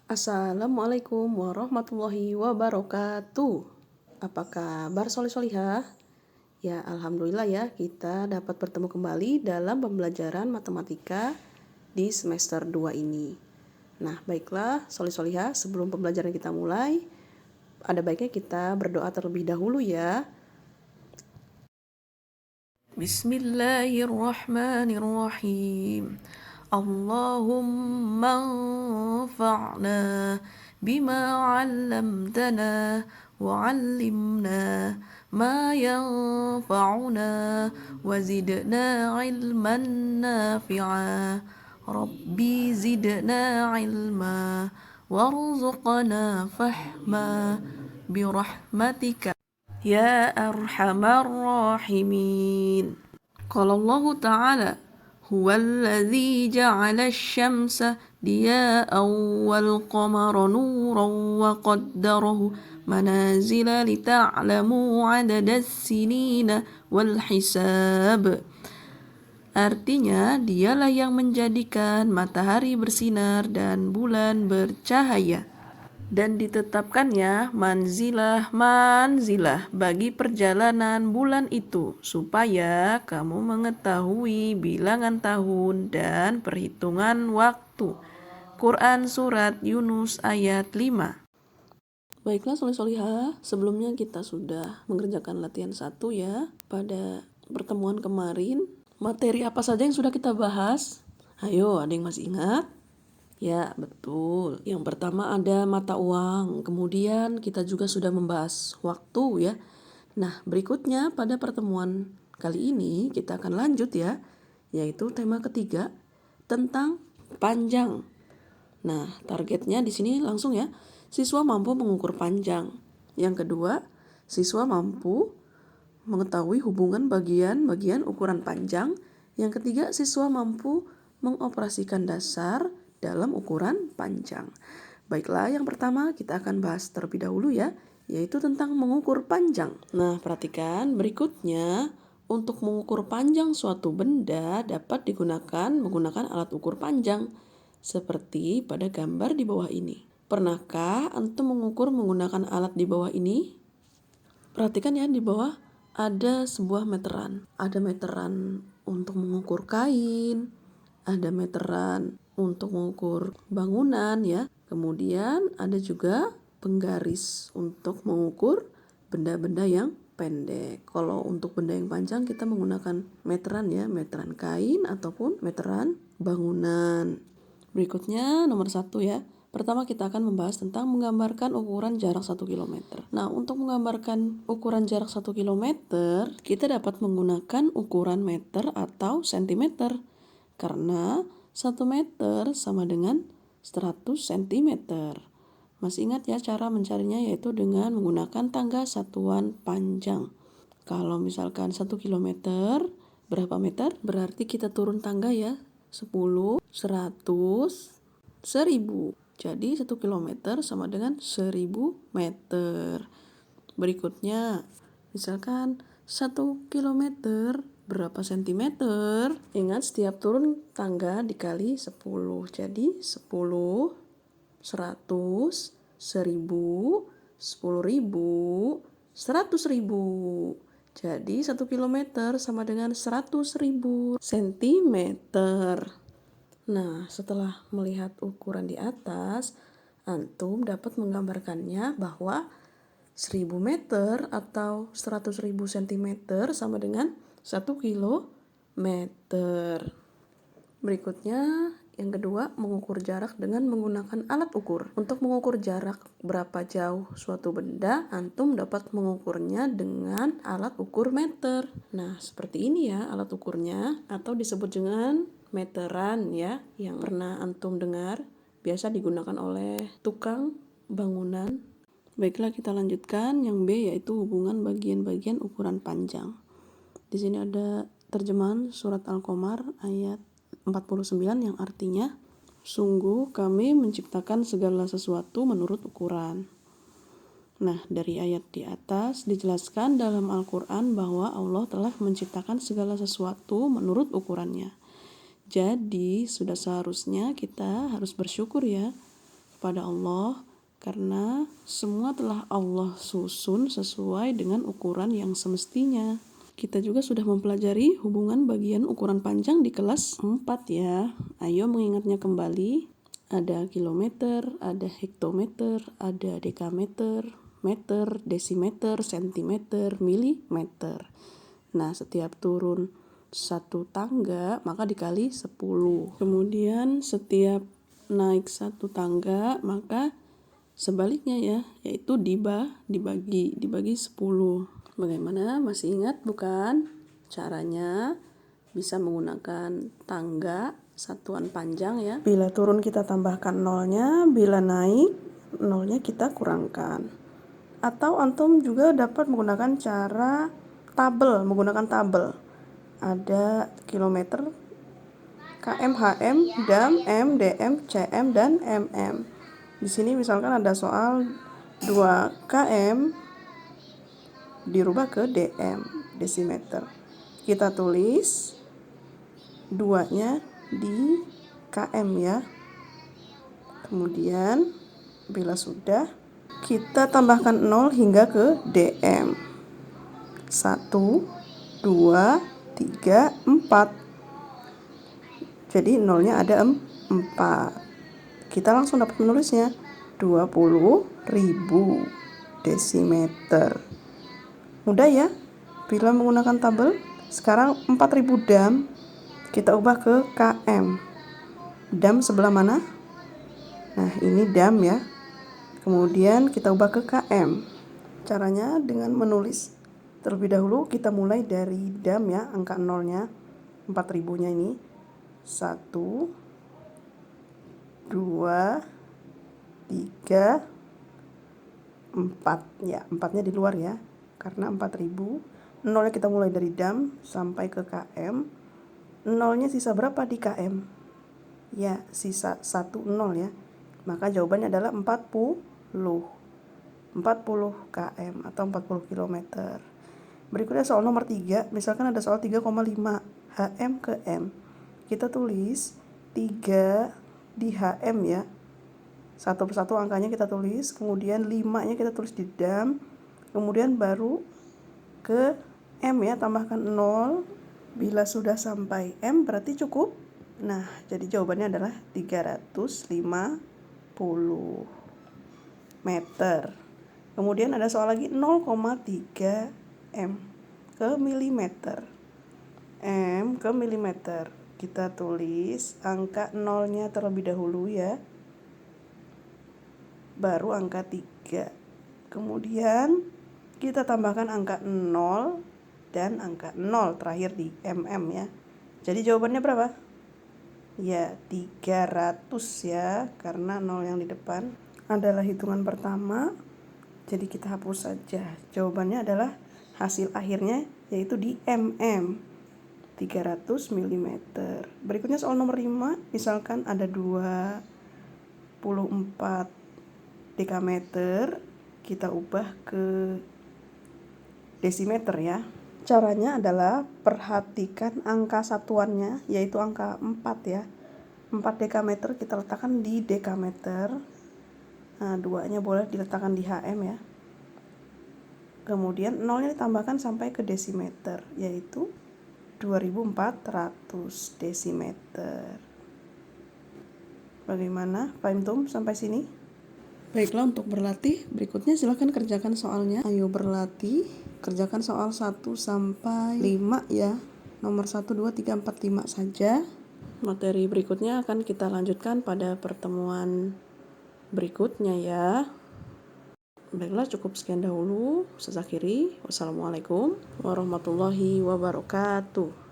Assalamualaikum warahmatullahi wabarakatuh. Apa kabar solih-solihah? Ya, alhamdulillah ya, kita dapat bertemu kembali dalam pembelajaran matematika di semester 2 ini. Nah, baiklah solih-solihah, sebelum pembelajaran kita mulai, ada baiknya kita berdoa terlebih dahulu ya. Bismillahirrahmanirrahim. Allahumma anfa'na bima 'allamtana wa 'allimna ma yanfa'una wa zidna 'ilman nafi'a. Rabbi zidna 'ilma warzuqna fahma birahmatika ya arhamar rahimin. Qala Allah Ta'ala huwallazi ja'ala asy-syamsa diya'an wal qamara nuran wa qaddarahu manazila lita'lamu 'adadas sinina wal hisab. Artinya, dialah yang menjadikan matahari bersinar dan bulan bercahaya, dan ditetapkannya manzilah bagi perjalanan bulan itu, supaya kamu mengetahui bilangan tahun dan perhitungan waktu. Quran Surat Yunus ayat 5. Baiklah solih-solihah, sebelumnya kita sudah mengerjakan latihan 1 ya. Pada pertemuan kemarin, materi apa saja yang sudah kita bahas? Ayo, ada yang masih ingat? Ya, betul. Yang pertama ada mata uang. Kemudian kita juga sudah membahas waktu ya. Nah, berikutnya pada pertemuan kali ini kita akan lanjut ya, yaitu tema ketiga tentang panjang. Nah, targetnya di sini langsung ya. Siswa mampu mengukur panjang. Yang kedua, siswa mampu mengetahui hubungan bagian-bagian ukuran panjang. Yang ketiga, siswa mampu mengoperasikan dasar dalam ukuran panjang. Baiklah, yang pertama kita akan bahas terlebih dahulu ya, yaitu tentang mengukur panjang. Nah, perhatikan berikutnya. Untuk mengukur panjang suatu benda dapat digunakan menggunakan alat ukur panjang, seperti pada gambar di bawah ini. Pernahkah antum mengukur menggunakan alat di bawah ini? Perhatikan ya, di bawah ada sebuah meteran. Ada meteran untuk mengukur kain, ada meteran untuk mengukur bangunan ya. Kemudian ada juga penggaris untuk mengukur benda-benda yang pendek. Kalau untuk benda yang panjang kita menggunakan meteran ya, meteran kain ataupun meteran bangunan. Berikutnya nomor 1 ya. Pertama kita akan membahas tentang menggambarkan ukuran jarak 1 km. Nah, untuk menggambarkan ukuran jarak 1 km, kita dapat menggunakan ukuran meter atau sentimeter. Karena 1 meter sama dengan 100 cm. Masih ingat ya cara mencarinya, yaitu dengan menggunakan tangga satuan panjang. Kalau misalkan 1 km berapa meter? Berarti kita turun tangga ya, 10, 100, 1000. Jadi 1 km sama dengan 1000 meter. Berikutnya, misalkan 1 km berapa sentimeter? Ingat, setiap turun tangga dikali 10. Jadi 10, 100, 1000, 10.000, 100.000. Jadi 1 km sama dengan 100.000 sentimeter. Nah, setelah melihat ukuran di atas, antum dapat menggambarkannya bahwa 1000 meter atau 100.000 cm sama dengan 1 kilometer. Berikutnya, yang kedua, mengukur jarak dengan menggunakan alat ukur. Untuk mengukur jarak berapa jauh suatu benda, antum dapat mengukurnya dengan alat ukur meter. Nah, seperti ini ya alat ukurnya, atau disebut dengan meteran ya, yang pernah antum dengar, biasa digunakan oleh tukang bangunan. Baiklah, kita lanjutkan yang B, yaitu hubungan bagian-bagian ukuran panjang. Di sini ada terjemahan surat Al-Qamar ayat 49 yang artinya, sungguh kami menciptakan segala sesuatu menurut ukuran. Nah, dari ayat di atas dijelaskan dalam Al-Quran bahwa Allah telah menciptakan segala sesuatu menurut ukurannya. Jadi, sudah seharusnya kita harus bersyukur ya kepada Allah karena semua telah Allah susun sesuai dengan ukuran yang semestinya. Kita juga sudah mempelajari hubungan bagian ukuran panjang di kelas 4 ya. Ayo mengingatnya kembali. Ada kilometer, ada hektometer, ada dekameter, meter, desimeter, sentimeter, milimeter. Nah, setiap turun satu tangga maka dikali 10. Kemudian setiap naik satu tangga maka sebaliknya ya, yaitu dibagi 10. Bagaimana? Masih ingat bukan? Caranya bisa menggunakan tangga satuan panjang ya. Bila turun kita tambahkan nolnya, bila naik nolnya kita kurangkan. Atau antum juga dapat menggunakan cara menggunakan tabel. Ada kilometer, km, hm, dam, m, dm, cm, dan mm. Di sini misalkan ada soal 2 km dirubah ke dm, desimeter. Kita tulis 2-nya di km ya. Kemudian bila sudah, kita tambahkan 0 hingga ke dm. 1, 2, 3, 4. Jadi nolnya ada 4. Kita langsung dapat menulisnya 20.000 desimeter. Mudah ya bila menggunakan tabel. Sekarang 4.000 dam kita ubah ke km. Dam sebelah mana? Nah, ini dam ya. Kemudian kita ubah ke km. Caranya dengan menulis terlebih dahulu. Kita mulai dari dam ya, angka nolnya 4.000-nya ini. 1, 2, 3, 4 ya, 4-nya di luar ya, karena 4.000. Nolnya kita mulai dari dam sampai ke km. Nolnya sisa berapa di km? Ya, sisa 1 0 ya. Maka jawabannya adalah 40 km atau 40 km. Berikutnya soal nomor 3. Misalkan ada soal 3,5 hm ke m. Kita tulis 3 di hm ya, satu persatu angkanya kita tulis, kemudian 5-nya kita tulis di dam, kemudian baru ke m ya, tambahkan 0. Bila sudah sampai m berarti cukup. Nah, jadi jawabannya adalah 350 meter. Kemudian ada soal lagi 0,3 m ke milimeter. M ke milimeter. Kita tulis angka nolnya terlebih dahulu ya, baru angka 3. Kemudian kita tambahkan angka 0 dan angka 0 terakhir di mm ya. Jadi jawabannya berapa? Ya, 300 ya, karena 0 yang di depan adalah hitungan pertama. Jadi kita hapus saja. Jawabannya adalah hasil akhirnya yaitu di mm. 300 mm. Berikutnya soal nomor 5. Misalkan ada 24 dekameter. Kita ubah ke desimeter ya. Caranya adalah perhatikan angka satuannya, yaitu angka 4 ya. 4 dekameter kita letakkan di dekameter. Nah, 2-nya boleh diletakkan di hm ya. Kemudian 0-nya ditambahkan sampai ke desimeter, yaitu 2400 desimeter. Bagaimana? Paham sampai sini? Baiklah, untuk berlatih berikutnya silahkan kerjakan soalnya. Ayo berlatih, kerjakan soal 1 sampai 5 ya. Nomor 1, 2, 3, 4, 5 saja. Materi berikutnya akan kita lanjutkan pada pertemuan berikutnya ya. Baiklah, cukup sekian dahulu. Saya akhiri. Wassalamualaikum warahmatullahi wabarakatuh.